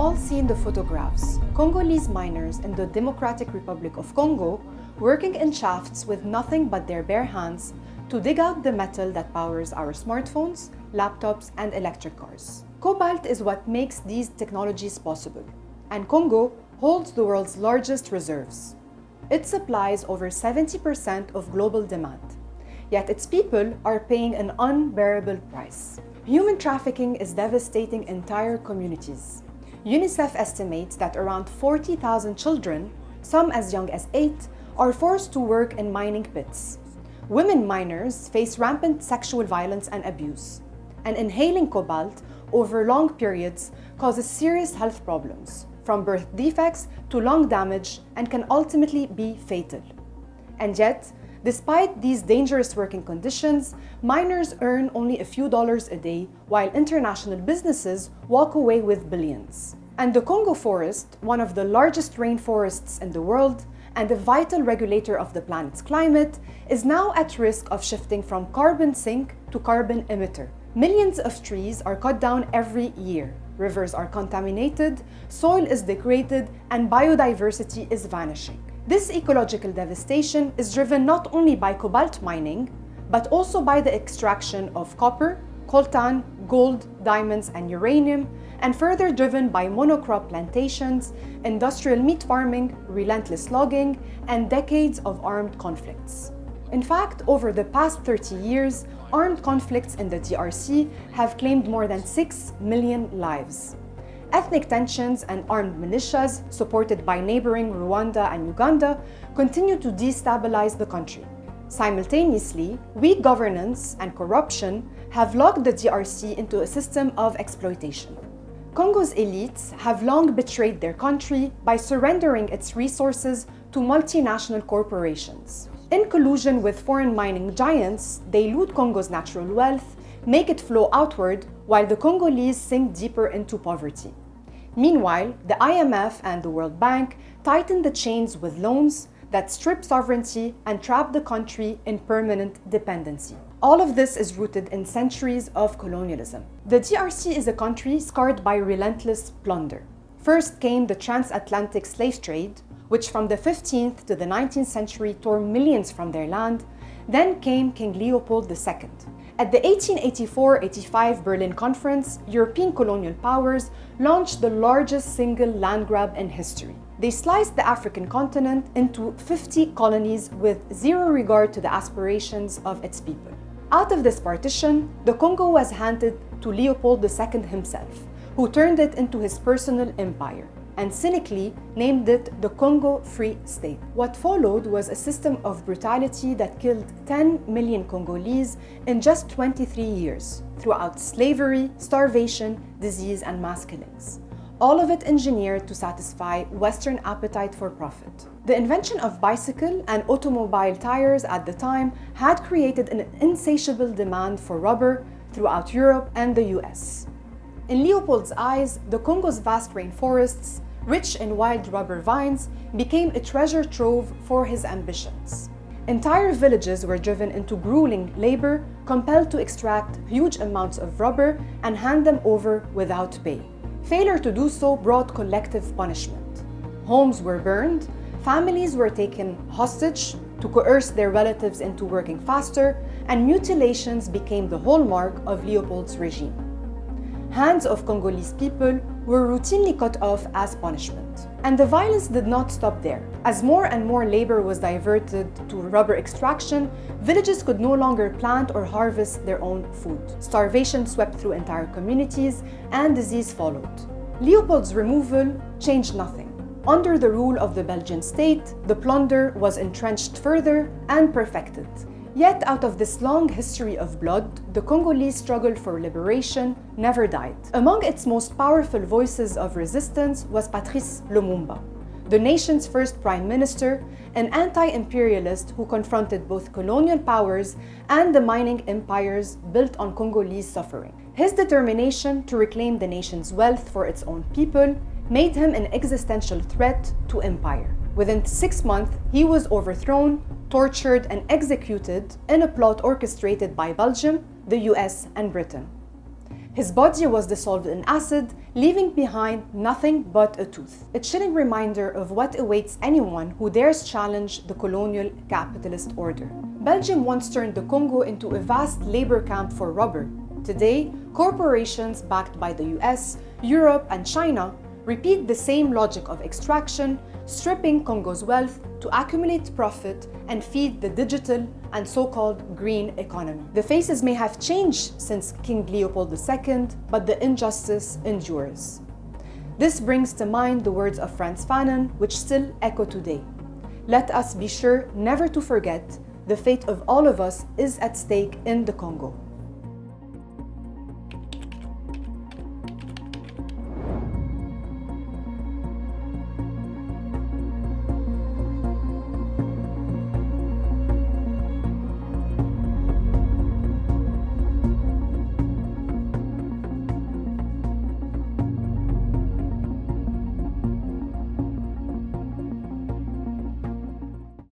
all seen the photographs. Congolese miners in the Democratic Republic of Congo working in shafts with nothing but their bare hands to dig out the metal that powers our smartphones, laptops, and electric cars. Cobalt is what makes these technologies possible, and Congo holds the world's largest reserves. It supplies over 70% of global demand, yet its people are paying an unbearable price. Human trafficking is devastating entire communities. UNICEF estimates that around 40,000 children, some as young as 8, are forced to work in mining pits. Women miners face rampant sexual violence and abuse, and inhaling cobalt over long periods causes serious health problems, from birth defects to lung damage, and can ultimately be fatal. And yet, despite these dangerous working conditions, miners earn only a few dollars a day, while international businesses walk away with billions. And the Congo forest, one of the largest rainforests in the world and a vital regulator of the planet's climate, is now at risk of shifting from carbon sink to carbon emitter. Millions of trees are cut down every year. Rivers are contaminated, soil is degraded, and biodiversity is vanishing. This ecological devastation is driven not only by cobalt mining, but also by the extraction of copper, coltan, gold, diamonds, and uranium, and further driven by monocrop plantations, industrial meat farming, relentless logging, and decades of armed conflicts. In fact, over the past 30 years, armed conflicts in the DRC have claimed more than 6 million lives. Ethnic tensions and armed militias, supported by neighboring Rwanda and Uganda, continue to destabilize the country. Simultaneously, weak governance and corruption have locked the DRC into a system of exploitation. Congo's elites have long betrayed their country by surrendering its resources to multinational corporations. In collusion with foreign mining giants, they loot Congo's natural wealth, make it flow outward, while the Congolese sink deeper into poverty. Meanwhile, the IMF and the World Bank tighten the chains with loans that strip sovereignty and trap the country in permanent dependency. All of this is rooted in centuries of colonialism. The DRC is a country scarred by relentless plunder. First came the transatlantic slave trade, which from the 15th to the 19th century tore millions from their land. Then came King Leopold II. At the 1884-85 Berlin Conference, European colonial powers launched the largest single land grab in history. They sliced the African continent into 50 colonies with zero regard to the aspirations of its people. Out of this partition, the Congo was handed to Leopold II himself, who turned it into his personal empire and cynically named it the Congo Free State. What followed was a system of brutality that killed 10 million Congolese in just 23 years, throughout slavery, starvation, disease, and mass killings. All of it engineered to satisfy Western appetite for profit. The invention of bicycle and automobile tires at the time had created an insatiable demand for rubber throughout Europe and the US. In Leopold's eyes, the Congo's vast rainforests, rich in wild rubber vines, became a treasure trove for his ambitions. Entire villages were driven into grueling labor, compelled to extract huge amounts of rubber and hand them over without pay. Failure to do so brought collective punishment. Homes were burned, families were taken hostage to coerce their relatives into working faster, and mutilations became the hallmark of Leopold's regime. Hands of Congolese people were routinely cut off as punishment. And the violence did not stop there. As more and more labor was diverted to rubber extraction, villages could no longer plant or harvest their own food. Starvation swept through entire communities, and disease followed. Leopold's removal changed nothing. Under the rule of the Belgian state, the plunder was entrenched further and perfected. Yet out of this long history of blood, the Congolese struggle for liberation never died. Among its most powerful voices of resistance was Patrice Lumumba, the nation's first prime minister, an anti-imperialist who confronted both colonial powers and the mining empires built on Congolese suffering. His determination to reclaim the nation's wealth for its own people made him an existential threat to empire. Within 6 months, he was overthrown, tortured, and executed in a plot orchestrated by Belgium, the US, and Britain. His body was dissolved in acid, leaving behind nothing but a tooth. A chilling reminder of what awaits anyone who dares challenge the colonial capitalist order. Belgium once turned the Congo into a vast labor camp for rubber. Today, corporations backed by the US, Europe, and China repeat the same logic of extraction, stripping Congo's wealth to accumulate profit and feed the digital and so-called green economy. The faces may have changed since King Leopold II, but the injustice endures. This brings to mind the words of Frantz Fanon, which still echo today. Let us be sure never to forget the fate of all of us is at stake in the Congo.